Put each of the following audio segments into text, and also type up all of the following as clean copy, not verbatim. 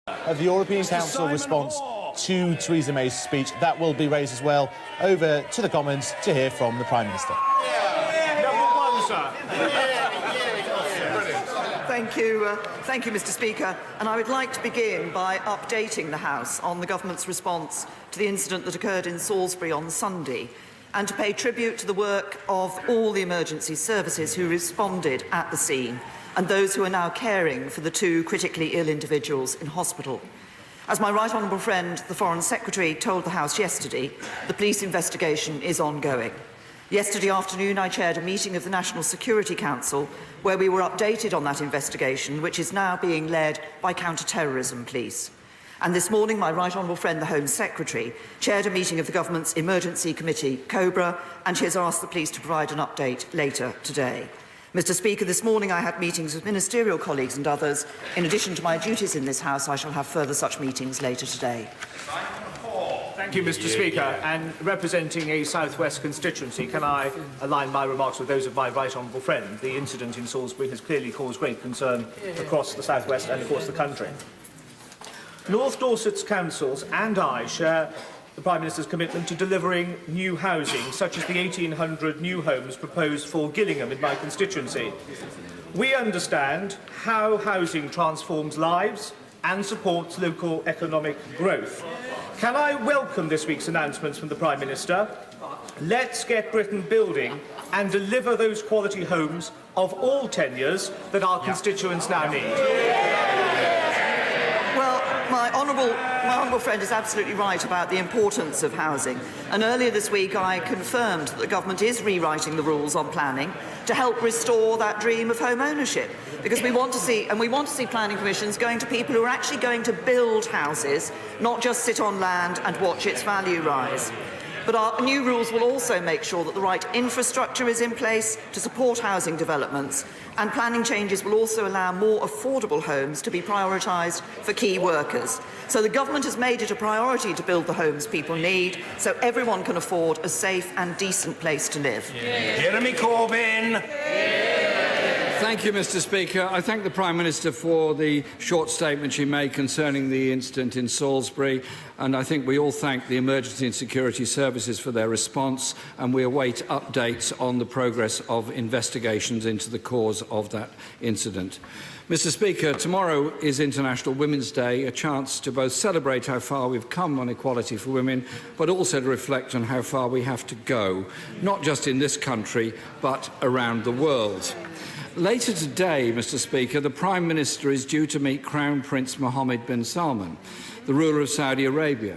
Of the European Council response to Theresa May's speech. That will be raised as well. Over to the Commons to hear from the Prime Minister. Thank you, Mr. Speaker. And I would like to begin by updating the House on the Government's response to the incident that occurred in Salisbury on Sunday, and to pay tribute to the work of all the emergency services who responded at the scene, and those who are now caring for the two critically ill individuals in hospital. As my right honourable friend, the Foreign Secretary, told the House yesterday, the police investigation is ongoing. Yesterday afternoon, I chaired a meeting of the National Security Council where we were updated on that investigation, which is now being led by counter-terrorism police. And this morning, my right honourable friend, the Home Secretary, chaired a meeting of the Government's Emergency Committee, COBRA, and she has asked the police to provide an update later today. Mr. Speaker, this morning I had meetings with ministerial colleagues and others. In addition to my duties in this House, I shall have further such meetings later today. Thank you, Mr. Speaker. And representing a South West constituency, can I align my remarks with those of my right honourable friend? The incident in Salisbury has clearly caused great concern across the South West and across the country. North Dorset's councils and I share the Prime Minister's commitment to delivering new housing, such as the 1,800 new homes proposed for Gillingham in my constituency. We understand how housing transforms lives and supports local economic growth. Can I welcome this week's announcements from the Prime Minister? Let's get Britain building and deliver those quality homes of all tenures that our constituents now need. My honourable friend is absolutely right about the importance of housing. And earlier this week, I confirmed that the Government is rewriting the rules on planning to help restore that dream of home ownership. Because we want to see planning permissions going to people who are actually going to build houses, not just sit on land and watch its value rise. But our new rules will also make sure that the right infrastructure is in place to support housing developments, and planning changes will also allow more affordable homes to be prioritised for key workers. So the Government has made it a priority to build the homes people need, so everyone can afford a safe and decent place to live. Jeremy Corbyn. Thank you, Mr. Speaker. I thank the Prime Minister for the short statement she made concerning the incident in Salisbury, and I think we all thank the Emergency and Security Services for their response, and we await updates on the progress of investigations into the cause of that incident. Mr. Speaker, tomorrow is International Women's Day, a chance to both celebrate how far we've come on equality for women, but also to reflect on how far we have to go, not just in this country, but around the world. Later today, Mr. Speaker, the Prime Minister is due to meet Crown Prince Mohammed bin Salman, the ruler of Saudi Arabia.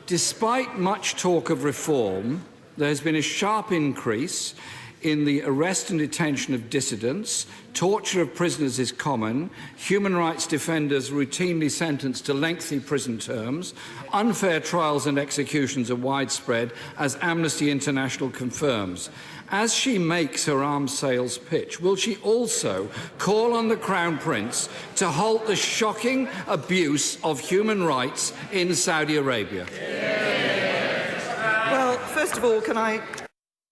Despite much talk of reform, there has been a sharp increase in the arrest and detention of dissidents, torture of prisoners is common, human rights defenders routinely sentenced to lengthy prison terms, unfair trials and executions are widespread, as Amnesty International confirms. As she makes her arms sales pitch, will she also call on the Crown Prince to halt the shocking abuse of human rights in Saudi Arabia? Well, first of all, can I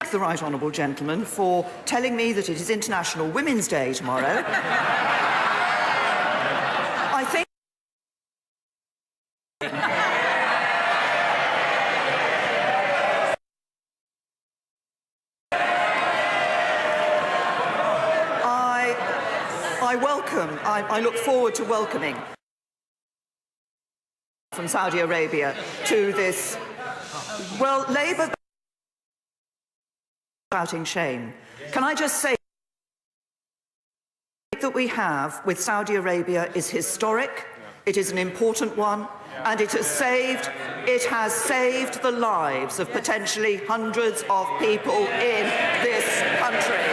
thank the right honourable gentleman for telling me that it is International Women's Day tomorrow. I think I look forward to welcoming from Saudi Arabia to this, well, Labour shouting shame. Can I just say that we have with Saudi Arabia is historic, it is an important one, and it has saved the lives of potentially hundreds of people in this country.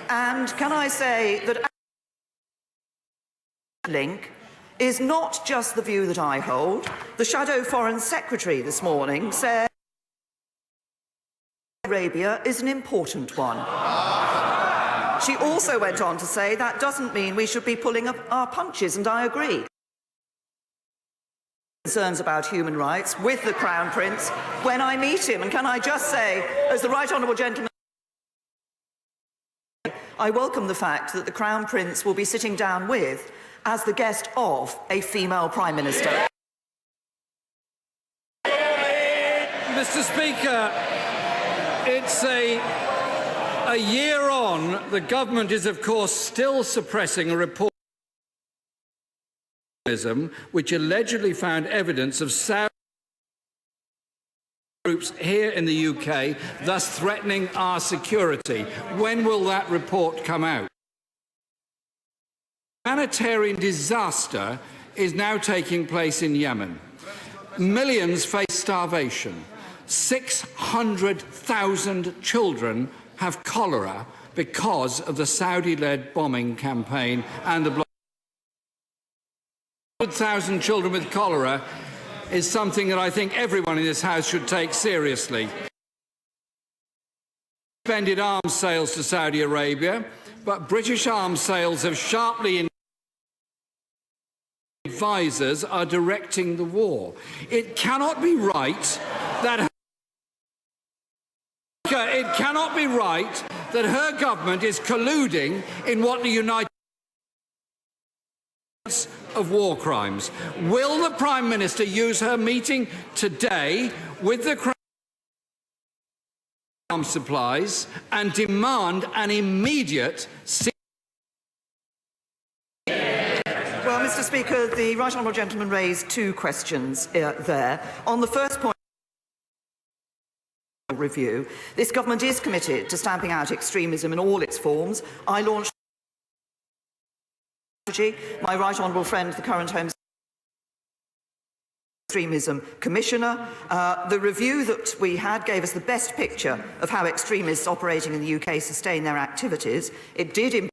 And can I say that link is not just the view that I hold. The Shadow Foreign Secretary this morning said Arabia is an important one. She also went on to say that doesn't mean we should be pulling up our punches, and I agree. Concerns about human rights with the Crown Prince when I meet him. And can I just say, as the right honourable gentleman, I welcome the fact that the Crown Prince will be sitting down with as the guest of a female Prime Minister. Mr. Speaker, it's a year on. The government is, of course, still suppressing a report which allegedly found evidence of Saudi groups here in the UK, thus threatening our security. When will that report come out? Humanitarian disaster is now taking place in Yemen. Millions face starvation. 600,000 children have cholera because of the Saudi-led bombing campaign and the 100,000 children with cholera is something that I think everyone in this House should take seriously. Suspended arms sales to Saudi Arabia, but British arms sales have sharply increased. Advisors are directing the war. It cannot be right that her government is colluding in what the United States of war crimes. Will the Prime Minister use her meeting today with the Crown arms supplies and demand an immediate Well, Mr. Speaker, the right honourable gentleman raised two questions there. On the first point, review, this government is committed to stamping out extremism in all its forms. I launched my right honourable friend, the current Home Extremism Commissioner. The review that we had gave us the best picture of how extremists operating in the UK sustain their activities. It did.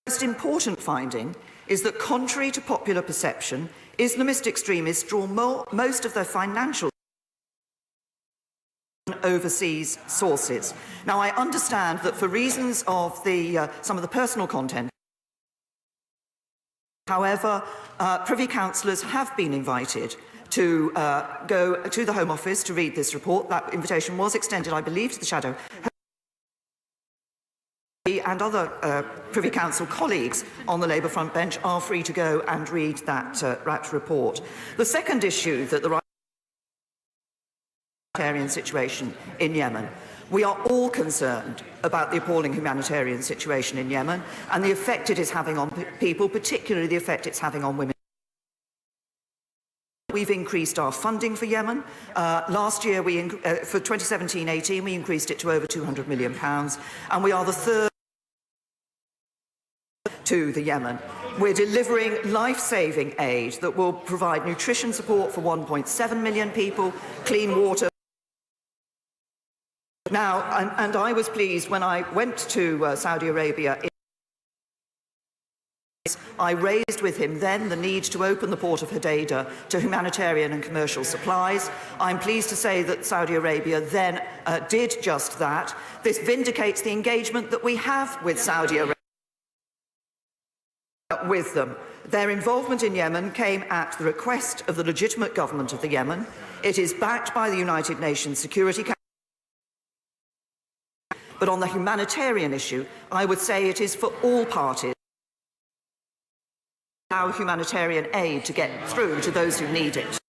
The most important finding is that, contrary to popular perception, Islamist extremists draw most of their financial overseas sources. Now, I understand that for reasons of some of the personal content, however, Privy Councillors have been invited to go to the Home Office to read this report. That invitation was extended, I believe, to the Shadow and other Privy Council colleagues on the Labour front bench are free to go and read that report. The second issue that the humanitarian situation in Yemen. We are all concerned about the appalling humanitarian situation in Yemen and the effect it is having on people, particularly the effect it's having on women. We've increased our funding for Yemen. Last year, for 2017-18, we increased it to over £200 million, and we are the third to the Yemen. We're delivering life-saving aid that will provide nutrition support for 1.7 million people, clean water. Now, and I was pleased when I went to Saudi Arabia. I raised with him then the need to open the port of Hodeidah to humanitarian and commercial supplies. I'm pleased to say that Saudi Arabia then did just that. This vindicates the engagement that we have with Saudi Arabia. With them. Their involvement in Yemen came at the request of the legitimate government of the Yemen. It is backed by the United Nations Security Council. But on the humanitarian issue, I would say it is for all parties to allow humanitarian aid to get through to those who need it.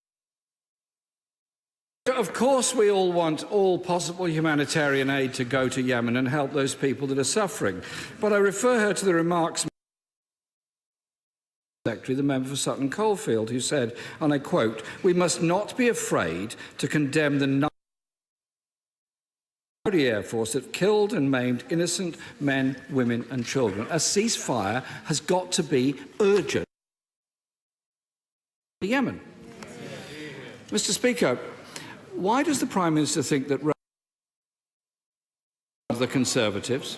Of course, we all want all possible humanitarian aid to go to Yemen and help those people that are suffering. But I refer her to the remarks Secretary, the member for Sutton Coldfield, who said, and I quote, "We must not be afraid to condemn the Saudi Air Force that killed and maimed innocent men, women and children. A ceasefire has got to be urgent." Yemen. Mr. Speaker, why does the Prime Minister think that the Conservatives?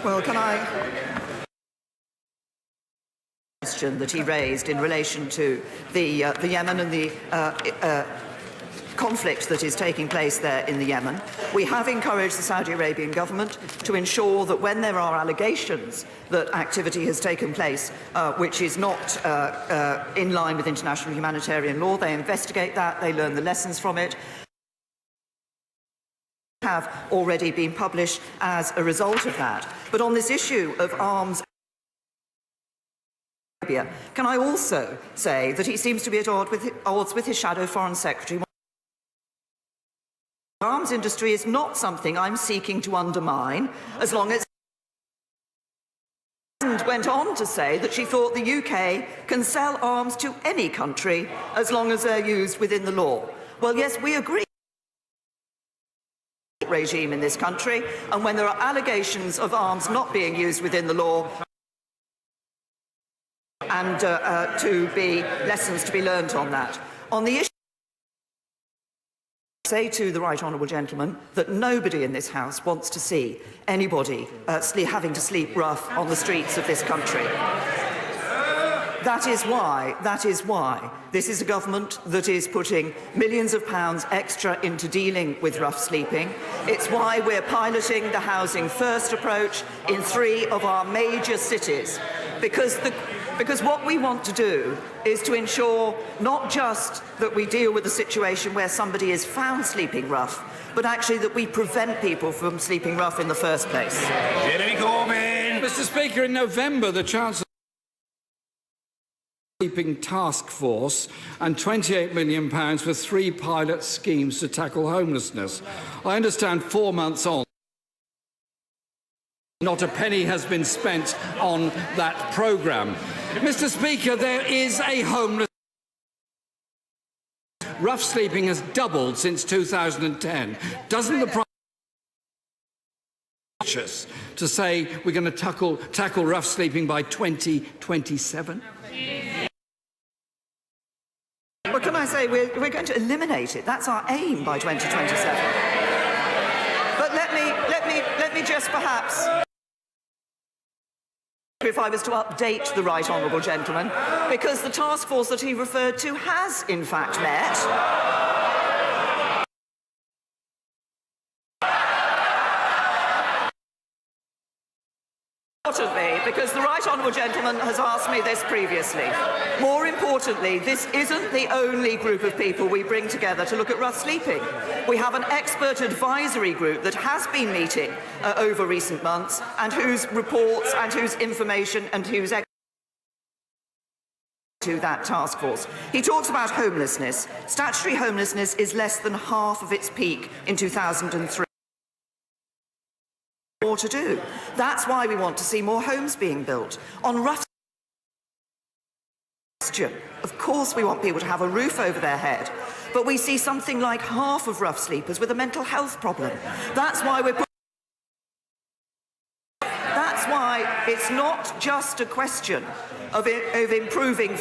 Well, can I question that he raised in relation to the Yemen and the conflict that is taking place there in the Yemen. We have encouraged the Saudi Arabian government to ensure that when there are allegations that activity has taken place which is not in line with international humanitarian law, they investigate that, they learn the lessons from it. have already been published as a result of that. But on this issue of arms, can I also say that he seems to be at odds with his shadow Foreign Secretary? The arms industry is not something I'm seeking to undermine, as long as... And went on to say that she thought the UK can sell arms to any country as long as they're used within the law. Well, yes, we agree. Regime in this country, and when there are allegations of arms not being used within the law, and to be lessons to be learnt on that. On the issue, I say to the right honourable gentleman that nobody in this House wants to see anybody having to sleep rough on the streets of this country. That is why this is a government that is putting millions of pounds extra into dealing with rough sleeping. It's why we're piloting the Housing First approach in 3 of our major cities, because what we want to do is to ensure not just that we deal with a situation where somebody is found sleeping rough, but actually that we prevent people from sleeping rough in the first place. Jeremy Corbyn. Mr. Speaker, in November, the Chancellor Sleeping Task Force and £28 million for 3 pilot schemes to tackle homelessness. I understand 4 months on, not a penny has been spent on that programme. Mr. Speaker, there is a homeless... Rough sleeping has doubled since 2010. Doesn't the Prime Minister to say we're going to tackle rough sleeping by 2027? Well, can I say we're going to eliminate it? That's our aim by 2027. But let me just perhaps, if I was to update the right honourable gentleman, because the task force that he referred to has in fact met. Importantly, because the right honourable gentleman has asked me this previously. More importantly, this isn't the only group of people we bring together to look at rough sleeping. We have an expert advisory group that has been meeting over recent months, and whose reports and whose information and whose to that task force. He talks about homelessness. Statutory homelessness is less than half of its peak in 2003. More to do. That's why we want to see more homes being built. On rough question, of course we want people to have a roof over their head, but we see something like half of rough sleepers with a mental health problem. That's why it's not just a question of improving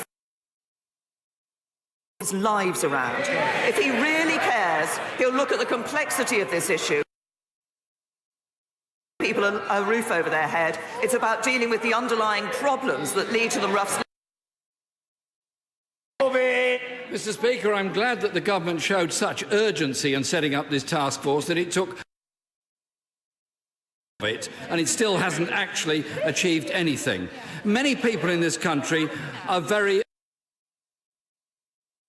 lives around. If he really cares, he'll look at the complexity of this issue. People a roof over their head. It's about dealing with the underlying problems that lead to the rough sleeping. Mr. Speaker, I'm glad that the government showed such urgency in setting up this task force that it took it, and it still hasn't actually achieved anything. Many people in this country are very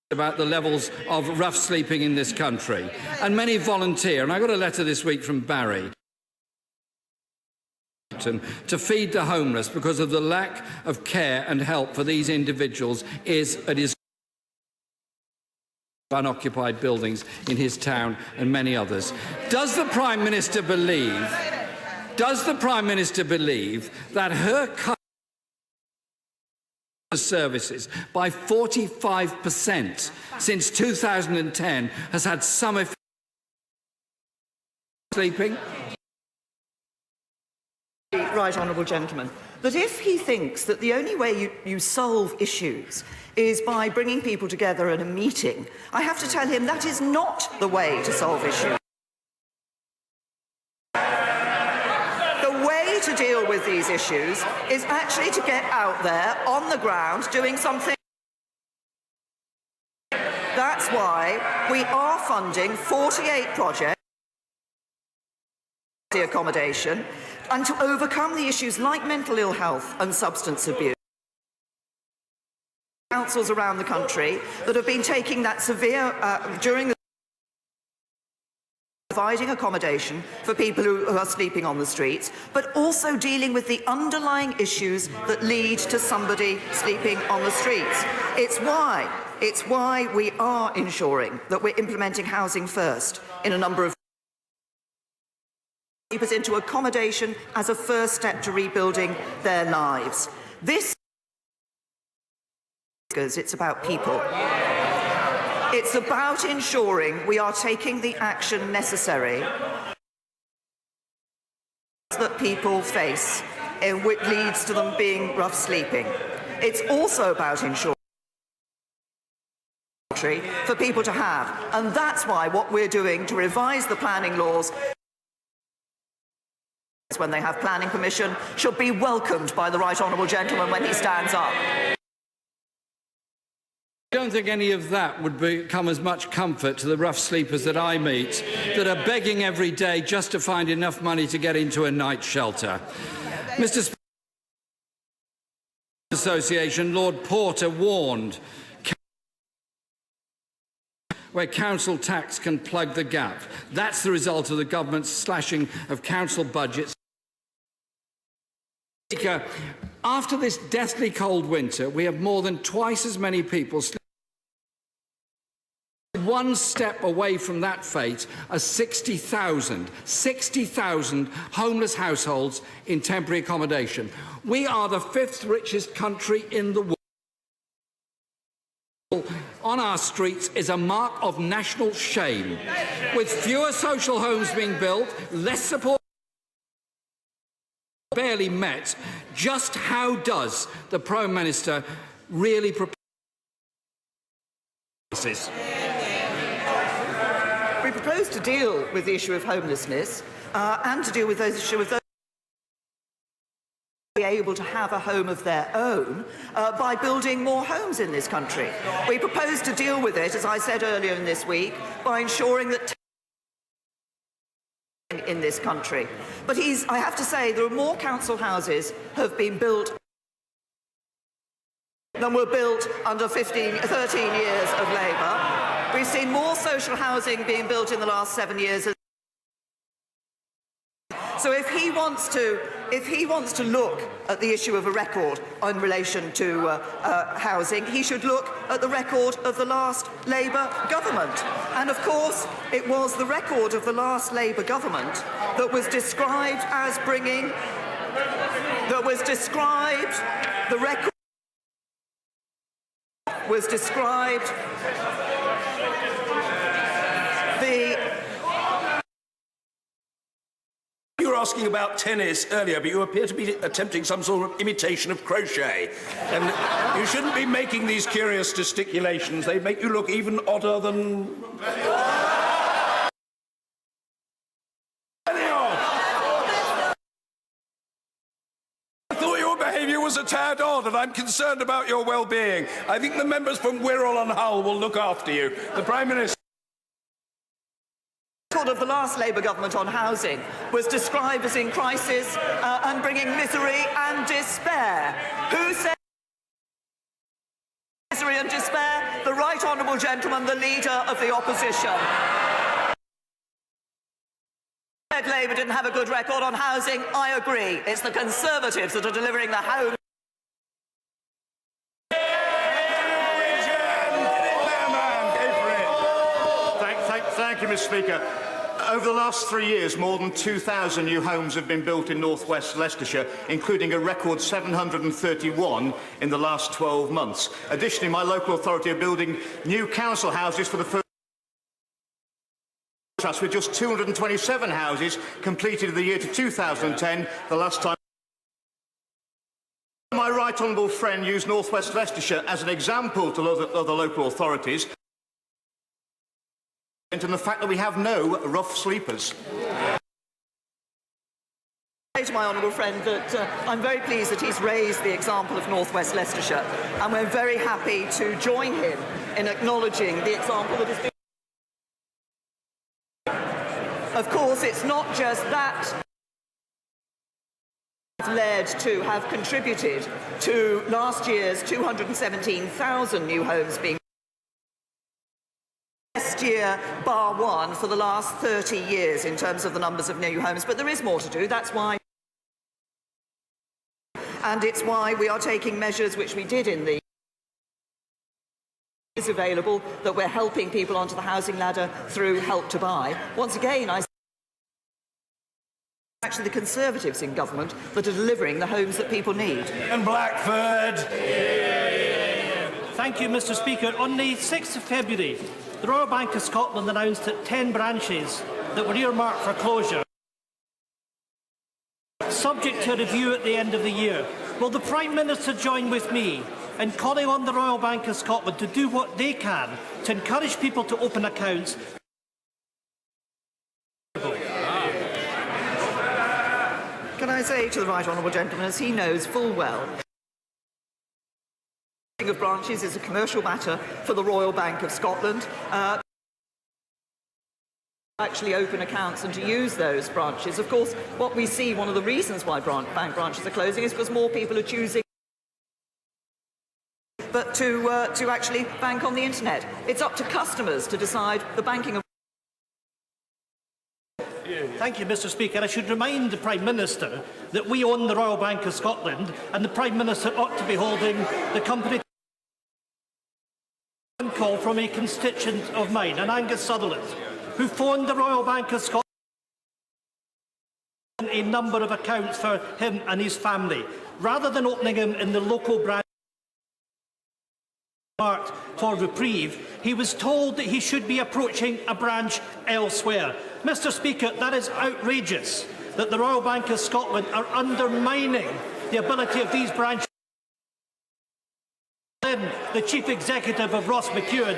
about the levels of rough sleeping in this country, and many volunteer. And I got a letter this week from Barry to feed the homeless because of the lack of care and help for these individuals is unoccupied buildings in his town and many others. Does the Prime Minister believe that her cut services by 45% since 2010 has had some effect on sleeping? Right honourable gentleman, that if he thinks that the only way you solve issues is by bringing people together at a meeting, I have to tell him that is not the way to solve issues. The way to deal with these issues is actually to get out there on the ground doing something. That's why we are funding 48 projects accommodation and to overcome the issues like mental ill health and substance abuse. Councils around the country that have been taking that severe during the providing accommodation for people who are sleeping on the streets, but also dealing with the underlying issues that lead to somebody sleeping on the streets. It's why we are ensuring that we're implementing housing first in a number of sleepers into accommodation as a first step to rebuilding their lives. It's about people. It's about ensuring we are taking the action necessary that people face, and which leads to them being rough sleeping. It's also about ensuring for people to have, and that's why what we're doing to revise the planning laws when they have planning permission should be welcomed by the right honourable gentleman when he stands up. I don't think any of that would become as much comfort to the rough sleepers that I meet, that are begging every day just to find enough money to get into a night shelter. Mr. Speaker, Association, Lord Porter warned where council tax can plug the gap. That's the result of the government's slashing of council budgets. Speaker, after this deathly cold winter, we have more than twice as many people one step away from that fate as 60,000 homeless households in temporary accommodation. We are the 5th richest country in the world. On our streets is a mark of national shame. With fewer social homes being built, less support barely met, just how does the Prime Minister really propose? We propose to deal with the issue of homelessness and to deal with those issues of those be able to have a home of their own by building more homes in this country. We propose to deal with it, as I said earlier in this week, by ensuring that in this country. But I have to say, there are more council houses have been built than were built under 13 years of Labour. We've seen more social housing being built in the last 7 years. So if he wants to look at the issue of a record in relation to housing, he should look at the record of the last Labour government. And of course, it was the record of the last Labour government that was described as bringing, the record was described You were asking about tennis earlier, but you appear to be attempting some sort of imitation of crochet. And you shouldn't be making these curious gesticulations. They make you look even odder than... I thought your behaviour was a tad odd, and I'm concerned about your well-being. I think the members from Wirral and Hull will look after you. The Prime Minister... of the last Labour government on housing was described as in crisis and bringing misery and despair. Who said misery and despair? The right honourable gentleman, the leader of the opposition. Said Labour didn't have a good record on housing. I agree. It's the Conservatives that are delivering the home. Thank you, Mr. Speaker. Over the last 3 years, more than 2,000 new homes have been built in North West Leicestershire, including a record 731 in the last 12 months. Additionally, my local authority are building new council houses for the first trust, with just 227 houses completed in the year to 2010, the last time. My right honourable friend used North West Leicestershire as an example to other local authorities, and the fact that we have no rough sleepers. I say to my honourable friend that I'm very pleased that he's raised the example of North West Leicestershire, and we're very happy to join him in acknowledging the example that has been. Of course, it's not just that have contributed to last year's 217,000 new homes being year, bar one, for the last 30 years in terms of the numbers of new homes. But there is more to do. That's why. And it's why we are taking measures which we did in the is available, that we're helping people onto the housing ladder through Help to Buy. Once again, I actually the Conservatives in government that are delivering the homes that people need. And Blackford. Thank you, Mr. Speaker. On the 6th of February, the Royal Bank of Scotland announced that 10 branches that were earmarked for closure, subject to review at the end of the year. Will the Prime Minister join with me in calling on the Royal Bank of Scotland to do what they can to encourage people to open accounts? Can I say to the right honourable gentleman, as he knows full well, of branches is a commercial matter for the Royal Bank of Scotland. Actually open accounts and to use those branches. Of course, what we see, one of the reasons why bank branches are closing is because more people are choosing but to actually bank on the internet. It's up to customers to decide the banking of. Thank you, Mr. Speaker. I should remind the Prime Minister that we own the Royal Bank of Scotland, and the Prime Minister ought to be holding the company call from a constituent of mine, an Angus Sutherland, who phoned the Royal Bank of Scotland a number of accounts for him and his family. Rather than opening him in the local branch marked for reprieve, he was told that he should be approaching a branch elsewhere. Mr. Speaker, that is outrageous that the Royal Bank of Scotland are undermining the ability of these branches. The Chief Executive of Ross McEwen